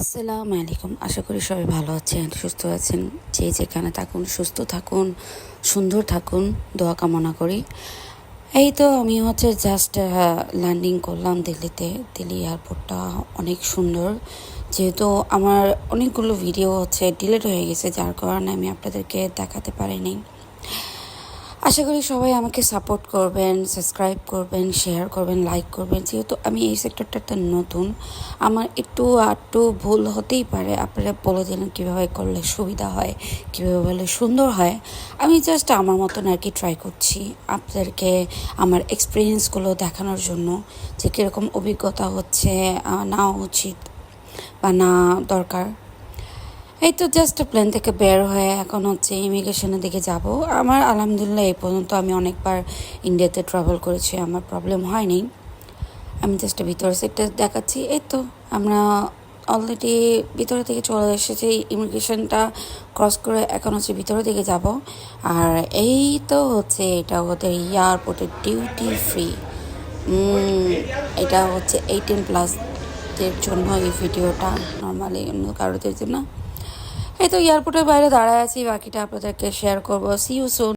আসসালামু আলাইকুম। আশা করি সবাই ভালো আছেন, সুস্থ আছেন। যে যেখানে থাকুন সুস্থ থাকুন, সুন্দর থাকুন, দোয়া কামনা করি। এই তো আমি জাস্ট ল্যান্ডিং করলাম দিল্লিতে। দিল্লি এয়ারপোর্টটা অনেক সুন্দর। যেহেতু আমার অনেকগুলো ভিডিও ডিলিট হয়ে গেছে, যার কারণে আমি আপনাদেরকে দেখাতে পারিনি। আশা করি সবাই আমাকে সাপোর্ট করবেন, সাবস্ক্রাইব করবেন, শেয়ার করবেন, লাইক করবেন। যেহেতু আমি এই সেক্টরটাতে নতুন, আমার একটু আধটু ভুল হতেই পারে। আপনারা বলে দিলেন কীভাবে করলে সুবিধা হয়, কীভাবে বললে সুন্দর হয়। আমি জাস্ট আমার মতন আর কি ট্রাই করছি আপনাদেরকে আমার এক্সপিরিয়েন্সগুলো দেখানোর জন্য, যে কীরকম অভিজ্ঞতা নেওয়া উচিত বা না দরকার। এই তো জাস্ট প্লেন থেকে বের হয়ে এখন ইমিগ্রেশনের দিকে যাব। আমার আলহামদুলিল্লাহ এই পর্যন্ত আমি অনেকবার ইন্ডিয়াতে ট্রাভেল করেছি, আমার প্রবলেম হয়নি। আমি জাস্ট ভিতরের সাইডটা দেখাচ্ছি। এই তো আমরা অলরেডি ভিতরে থেকে চলে এসেছি, ইমিগ্রেশনটা ক্রস করে এখন ভিতরের দিকে যাব। আর এই তো এটা ওদের এয়ারপোর্টের ডিউটি ফ্রি। এটা 18+দের জন্য এই ভিডিওটা, নর্মালি অন্য কারোদের জন্য। এই তো এয়ারপোর্টের বাইরে দাঁড়ায় আছি, বাকিটা আপনাদেরকে শেয়ার করবো। See you soon.